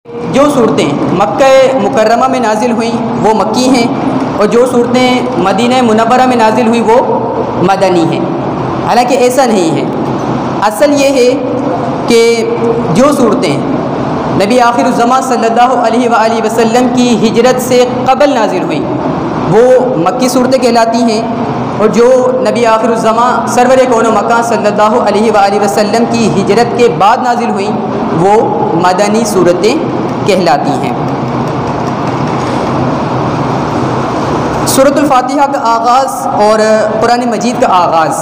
جو صورتیں مکہ مکرمہ میں نازل ہوئیں وہ مکی ہیں، اور جو صورتیں مدینہ منورہ میں نازل ہوئیں وہ مدنی ہیں۔ حالانکہ ایسا نہیں ہے، اصل یہ ہے کہ جو صورتیں نبی آخر الزمان صلی اللہ علیہ وآلہ وسلم کی ہجرت سے قبل نازل ہوئیں وہ مکی صورتیں کہلاتی ہیں، اور جو نبی آخر الزمان سرور کون و مکان صلی اللہ علیہ وآلہ وسلم کی ہجرت کے بعد نازل ہوئیں وہ مدنی صورتیں کہلاتی ہیں۔ سورۃ الفاتحہ کا آغاز اور قرآن مجید کا آغاز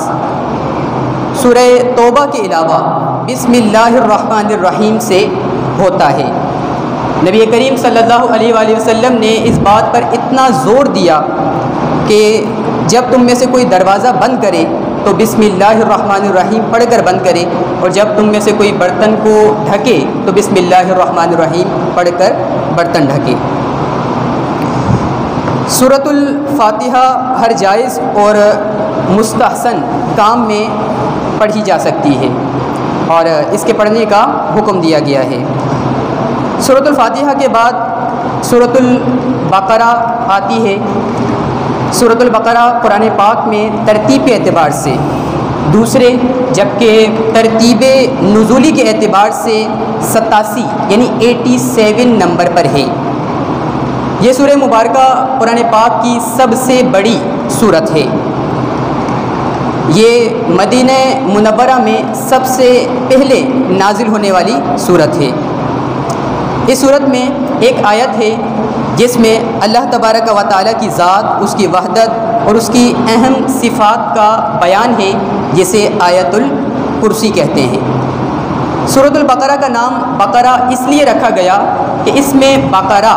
سورہ توبہ کے علاوہ بسم اللہ الرحمن الرحیم سے ہوتا ہے۔ نبی کریم صلی اللہ علیہ وآلہ وسلم نے اس بات پر اتنا زور دیا کہ جب تم میں سے کوئی دروازہ بند کرے تو بسم اللہ الرحمن الرحیم پڑھ کر بند کرے، اور جب تم میں سے کوئی برتن کو ڈھکے تو بسم اللہ الرحمن الرحیم پڑھ کر برتن ڈھکے۔ سورۃ الفاتحہ ہر جائز اور مستحسن کام میں پڑھی جا سکتی ہے اور اس کے پڑھنے کا حکم دیا گیا ہے۔ سورۃ الفاتحہ کے بعد سورۃ البقرہ آتی ہے۔ سورۃ البقرہ قرآن پاک میں ترتیب کے اعتبار سے دوسرے، جبکہ ترتیب نزولی کے اعتبار سے 87 یعنی 87 نمبر پر ہے۔ یہ سورہ مبارکہ قرآن پاک کی سب سے بڑی سورت ہے۔ یہ مدینہ منورہ میں سب سے پہلے نازل ہونے والی سورت ہے۔ اس سورت میں ایک آیت ہے جس میں اللہ تبارک و تعالیٰ کی ذات، اس کی وحدت اور اس کی اہم صفات کا بیان ہے، جسے آیت الکرسی کہتے ہیں۔ سورۃ البقرہ کا نام بقرہ اس لیے رکھا گیا کہ اس میں بقرہ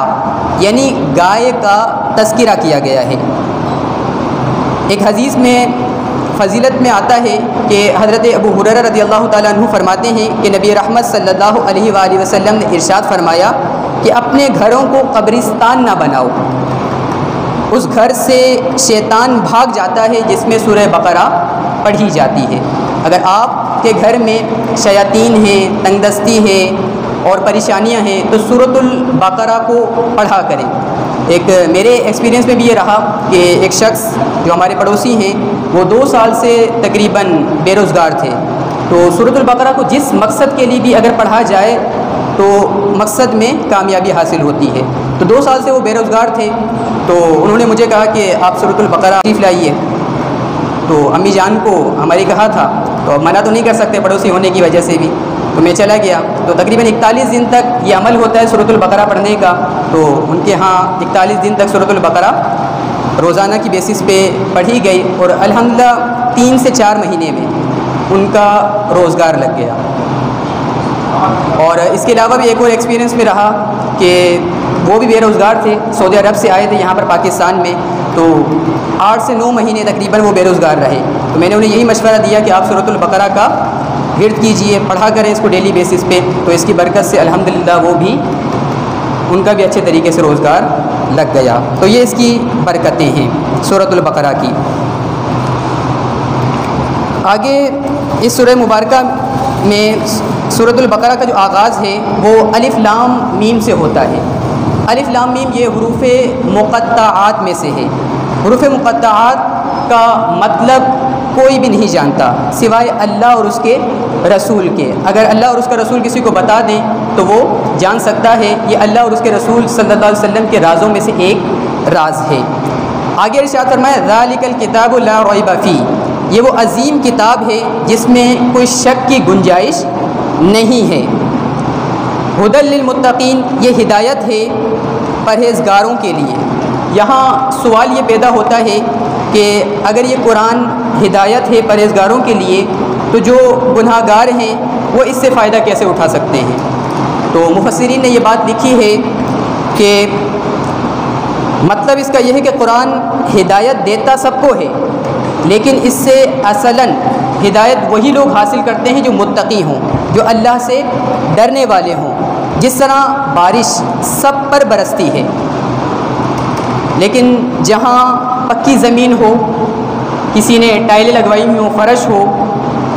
یعنی گائے کا تذکرہ کیا گیا ہے۔ ایک حدیث میں فضیلت میں آتا ہے کہ حضرت ابو ہریرہ رضی اللہ تعالیٰ عنہ فرماتے ہیں کہ نبی رحمت صلی اللہ علیہ وآلہ وسلم نے ارشاد فرمایا کہ اپنے گھروں کو قبرستان نہ بناؤ، اس گھر سے شیطان بھاگ جاتا ہے جس میں سورہ بقرہ پڑھی جاتی ہے۔ اگر آپ کے گھر میں شیاطین ہیں، تنگ دستی ہے اور پریشانیاں ہیں تو سورۃ البقرہ کو پڑھا کریں۔ ایک میرے ایکسپیرینس میں بھی یہ رہا کہ ایک شخص جو ہمارے پڑوسی ہیں وہ 2 سال سے تقریباً بے روزگار تھے، تو سورۃ البقرہ کو جس مقصد کے لیے بھی اگر پڑھا جائے تو مقصد میں کامیابی حاصل ہوتی ہے۔ تو 2 سال سے وہ بے روزگار تھے، تو انہوں نے مجھے کہا کہ آپ سورۃ البقرہ تشریف لائیے۔ تو امی جان کو ہماری کہا تھا، تو منع تو نہیں کر سکتے پڑوسی ہونے کی وجہ سے بھی، تو میں چلا گیا۔ تو تقریباً 41 دن تک یہ عمل ہوتا ہے سورۃ البقرہ پڑھنے کا، تو ان کے ہاں 41 دن تک سورۃ البقرہ روزانہ کی بیسس پہ پڑھی گئی، اور الحمدللہ 3 سے 4 مہینے میں ان کا روزگار لگ گیا۔ اور اس کے علاوہ بھی ایک اور ایکسپیرینس میں رہا کہ وہ بھی بے روزگار تھے، سعودی عرب سے آئے تھے یہاں پر پاکستان میں، تو 8 سے 9 مہینے تقریباً وہ بے روزگار رہے۔ تو میں نے انہیں یہی مشورہ دیا کہ آپ سورۃ البقرہ کا ورد کیجئے، پڑھا کریں اس کو ڈیلی بیسس پہ، تو اس کی برکت سے الحمدللہ وہ بھی، ان کا بھی اچھے طریقے سے روزگار لگ گیا۔ تو یہ اس کی برکتیں ہیں سورۃ البقرہ کی۔ آگے اس سورہ مبارکہ میں سورۃ البقرہ کا جو آغاز ہے وہ الف لام میم سے ہوتا ہے۔ الف لام میم یہ حروف مقطعات میں سے ہے۔ حروف مقطعات کا مطلب کوئی بھی نہیں جانتا سوائے اللہ اور اس کے رسول کے۔ اگر اللہ اور اس کا رسول کسی کو بتا دیں تو وہ جان سکتا ہے یہ اللہ اور اس کے رسول صلی اللہ علیہ وسلم کے رازوں میں سے ایک راز ہے۔ آگے ارشاد فرمایا ذالک الکتاب لا ریب فیہ، یہ وہ عظیم کتاب ہے جس میں کوئی شک کی گنجائش نہیں ہے۔ ھدی للمتقین، یہ ہدایت ہے پرہیزگاروں کے لیے۔ یہاں سوال یہ پیدا ہوتا ہے کہ اگر یہ قرآن ہدایت ہے پرہیزگاروں کے لیے تو جو گناہ گار ہیں وہ اس سے فائدہ کیسے اٹھا سکتے ہیں؟ تو مفسرین نے یہ بات لکھی ہے کہ مطلب اس کا یہ ہے کہ قرآن ہدایت دیتا سب کو ہے، لیکن اس سے اصلاً ہدایت وہی لوگ حاصل کرتے ہیں جو متقی ہوں، جو اللہ سے ڈرنے والے ہوں۔ جس طرح بارش سب پر برستی ہے، لیکن جہاں پکی زمین ہو، کسی نے ٹائلیں لگوائی ہوئی ہوں، فرش ہو،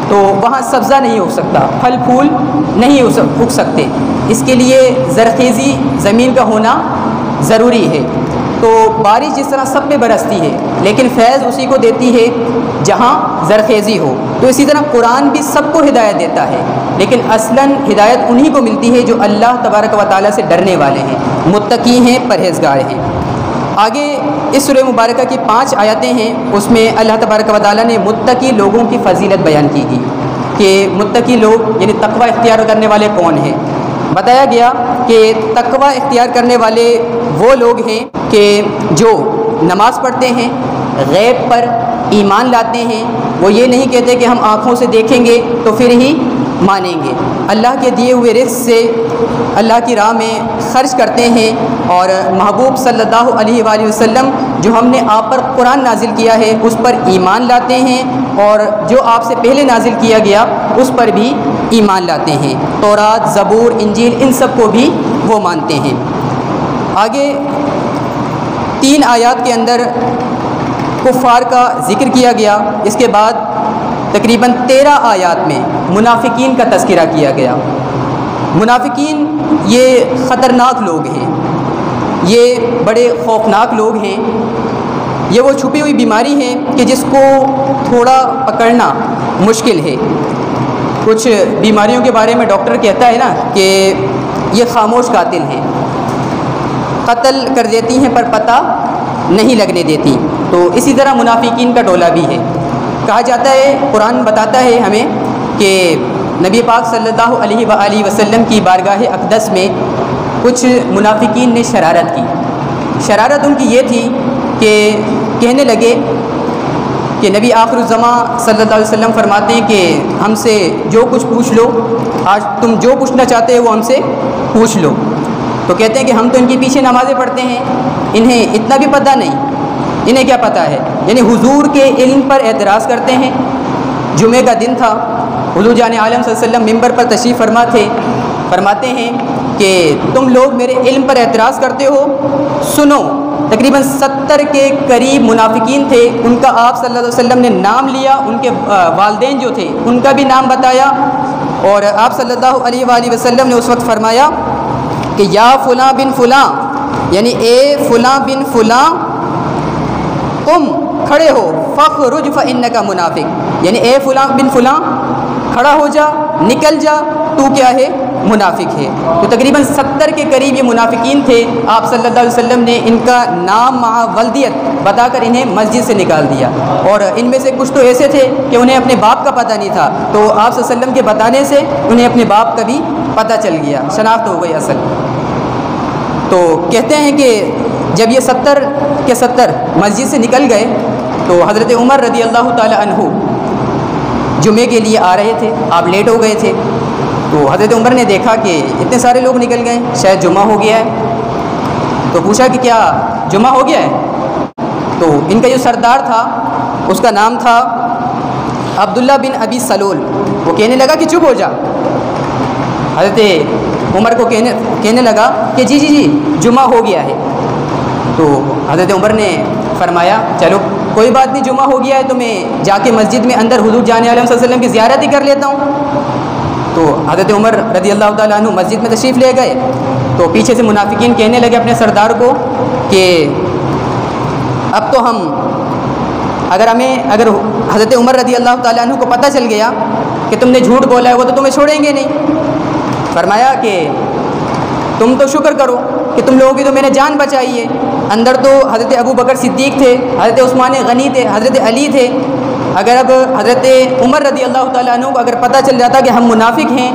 تو وہاں سبزہ نہیں ہو سکتا، پھل پھول نہیں اگ سکتے، اس کے لیے زرخیزی زمین کا ہونا ضروری ہے۔ تو بارش جس طرح سب پہ برستی ہے لیکن فیض اسی کو دیتی ہے جہاں زرخیزی ہو، تو اسی طرح قرآن بھی سب کو ہدایت دیتا ہے، لیکن اصلاً ہدایت انہی کو ملتی ہے جو اللہ تبارک و تعالیٰ سے ڈرنے والے ہیں، متقی ہیں، پرہیزگار ہیں۔ آگے اس سورہ مبارکہ کی 5 آیتیں ہیں، اس میں اللہ تبارک و تعالیٰ نے متقی لوگوں کی فضیلت بیان کی گئی کہ متقی لوگ یعنی تقوی اختیار کرنے والے کون ہیں۔ بتایا گیا کہ تقوی اختیار کرنے والے وہ لوگ ہیں کہ جو نماز پڑھتے ہیں، غیب پر ایمان لاتے ہیں، وہ یہ نہیں کہتے کہ ہم آنکھوں سے دیکھیں گے تو پھر ہی مانیں گے، اللہ کے دیے ہوئے رزق سے اللہ کی راہ میں خرچ کرتے ہیں، اور محبوب صلی اللہ علیہ وآلہ وسلم جو ہم نے آپ پر قرآن نازل کیا ہے اس پر ایمان لاتے ہیں، اور جو آپ سے پہلے نازل کیا گیا اس پر بھی ایمان لاتے ہیں، تورات، زبور، انجیل، ان سب کو بھی وہ مانتے ہیں۔ آگے 3 آیات کے اندر کفار کا ذکر کیا گیا، اس کے بعد تقریباً 13 آیات میں منافقین کا تذکرہ کیا گیا۔ منافقین یہ خطرناک لوگ ہیں، یہ بڑے خوفناک لوگ ہیں، یہ وہ چھپی ہوئی بیماری ہے کہ جس کو تھوڑا پکڑنا مشکل ہے۔ کچھ بیماریوں کے بارے میں ڈاکٹر کہتا ہے نا کہ یہ خاموش قاتل ہیں، قتل کر دیتی ہیں پر پتہ نہیں لگنے دیتی، تو اسی طرح منافقین کا ٹولہ بھی ہے۔ کہا جاتا ہے، قرآن بتاتا ہے ہمیں کہ نبی پاک صلی اللہ علیہ وآلہ وسلم کی بارگاہ اقدس میں کچھ منافقین نے شرارت کی۔ شرارت ان کی یہ تھی کہ کہنے لگے کہ نبی آخر الزمان صلی اللہ علیہ وسلم فرماتے ہیں کہ ہم سے جو کچھ پوچھ لو، آج تم جو پوچھنا چاہتے ہو وہ ہم سے پوچھ لو۔ تو کہتے ہیں کہ ہم تو ان کے پیچھے نمازیں پڑھتے ہیں، انہیں اتنا بھی پتہ نہیں، انہیں کیا پتہ ہے، یعنی حضور کے علم پر اعتراض کرتے ہیں۔ جمعہ کا دن تھا، حضور جان عالم صلی اللہ علیہ وسلم ممبر پر تشریف فرما تھے، فرماتے ہیں کہ تم لوگ میرے علم پر اعتراض کرتے ہو، سنو۔ تقریباً 70 کے قریب منافقین تھے، ان کا آپ صلی اللہ علیہ وسلم نے نام لیا، ان کے والدین جو تھے ان کا بھی نام بتایا، اور آپ صلی اللہ علیہ وآلہ وسلم نے اس وقت فرمایا کہ یا فلاں بن فلاں، یعنی اے فلاں بن فلاں تم کھڑے ہو، فخرج فإنک منافق، یعنی اے فلاں بن فلاں کھڑا ہو جا، نکل جا، تو کیا ہے، منافق ہے۔ تو تقریباً 70 کے قریب یہ منافقین تھے، آپ صلی اللہ علیہ وسلم نے ان کا نام مع ولدیت بتا کر انہیں مسجد سے نکال دیا، اور ان میں سے کچھ تو ایسے تھے کہ انہیں اپنے باپ کا پتہ نہیں تھا، تو آپ صلی اللہ علیہ وسلم کے بتانے سے انہیں اپنے باپ کا بھی پتہ چل گیا، شناخت ہو گئی اصل۔ تو کہتے ہیں کہ جب یہ 70 کے 70 مسجد سے نکل گئے تو حضرت عمر رضی اللہ تعالی عنہ جمعے کے لیے آ رہے تھے، آپ لیٹ ہو گئے تھے، تو حضرت عمر نے دیکھا کہ اتنے سارے لوگ نکل گئے، شاید جمعہ ہو گیا ہے، تو پوچھا کہ کیا جمعہ ہو گیا ہے؟ تو ان کا جو سردار تھا اس کا نام تھا عبداللہ بن ابی سلول، وہ کہنے لگا کہ چپ ہو جا۔ حضرت عمر کو کہنے لگا کہ جی جی جی جمعہ ہو گیا ہے۔ تو حضرت عمر نے فرمایا چلو کوئی بات نہیں، جمعہ ہو گیا ہے تو میں جا کے مسجد میں اندر حضور جان عالم صلی اللہ علیہ وسلم کی زیارت ہی کر لیتا ہوں۔ تو حضرت عمر رضی اللہ تعالیٰ عنہ مسجد میں تشریف لے گئے، تو پیچھے سے منافقین کہنے لگے اپنے سردار کو کہ اب تو ہم اگر حضرت عمر رضی اللہ تعالیٰ عنہ کو پتہ چل گیا کہ تم نے جھوٹ بولا ہے وہ تو تمہیں چھوڑیں گے نہیں۔ فرمایا کہ تم تو شکر کرو کہ تم لوگوں کی تو میں نے جان بچائی ہے، اندر تو حضرت ابو بکر صدیق تھے، حضرت عثمان غنی تھے، حضرت علی تھے، اگر اب حضرت عمر رضی اللہ تعالیٰ عنہ کو اگر پتہ چل جاتا کہ ہم منافق ہیں،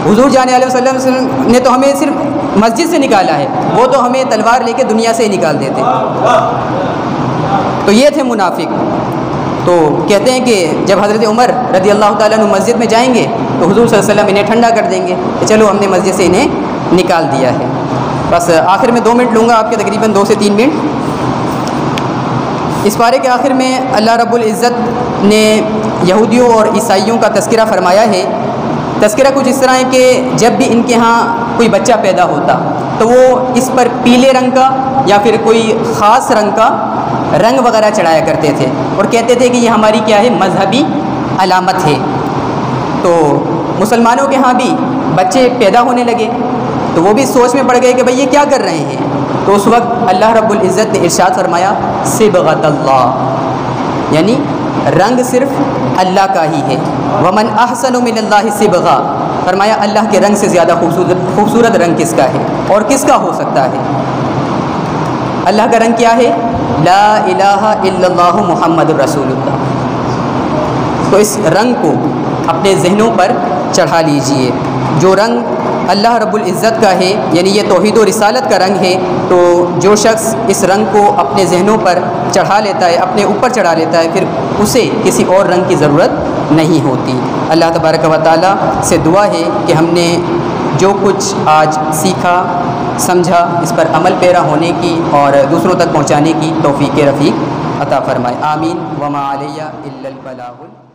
حضور جان علیہ وسلم نے تو ہمیں صرف مسجد سے نکالا ہے، وہ تو ہمیں تلوار لے کے دنیا سے ہی نکال دیتے۔ تو یہ تھے منافق۔ تو کہتے ہیں کہ جب حضرت عمر رضی اللہ تعالیٰ عنہ مسجد میں جائیں گے تو حضور صلی اللہ علیہ وسلم انہیں ٹھنڈا کر دیں گے کہ چلو ہم نے مسجد سے انہیں نکال دیا ہے۔ بس آخر میں 2 منٹ لوں گا آپ کے، تقریباً 2 سے 3 منٹ۔ اس پارے کے آخر میں اللہ رب العزت نے یہودیوں اور عیسائیوں کا تذکرہ فرمایا ہے۔ تذکرہ کچھ اس طرح ہے کہ جب بھی ان کے ہاں کوئی بچہ پیدا ہوتا تو وہ اس پر پیلے رنگ کا یا پھر کوئی خاص رنگ کا رنگ وغیرہ چڑھایا کرتے تھے، اور کہتے تھے کہ یہ ہماری کیا ہے، مذہبی علامت ہے۔ تو مسلمانوں کے ہاں بھی بچے پیدا ہونے لگے تو وہ بھی سوچ میں پڑ گئے کہ بھئی یہ کیا کر رہے ہیں. تو اس وقت اللہ رب العزت نے ارشاد فرمایا صبغۃ اللہ، یعنی رنگ صرف اللہ کا ہی ہے. ومن احسن من اللہ صبغہ، فرمایا اللہ کے رنگ سے زیادہ خوبصورت رنگ کس کا ہے اور کس کا ہو سکتا ہے. اللہ کا رنگ کیا ہے؟ لا الہ الا اللہ محمد الرسول اللہ. تو اس رنگ کو اپنے ذہنوں پر چڑھا لیجئے. جو رنگ اللہ رب العزت کا ہے، یعنی یہ توحید و رسالت کا رنگ ہے، تو جو شخص اس رنگ کو اپنے ذہنوں پر چڑھا لیتا ہے، اپنے اوپر چڑھا لیتا ہے، پھر اسے کسی اور رنگ کی ضرورت نہیں ہوتی. اللہ تبارک و تعالیٰ سے دعا ہے کہ ہم نے جو کچھ آج سیکھا سمجھا اس پر عمل پیرا ہونے کی اور دوسروں تک پہنچانے کی توفیق رفیق عطا فرمائے. آمین. وما علیہ الا البلاغ.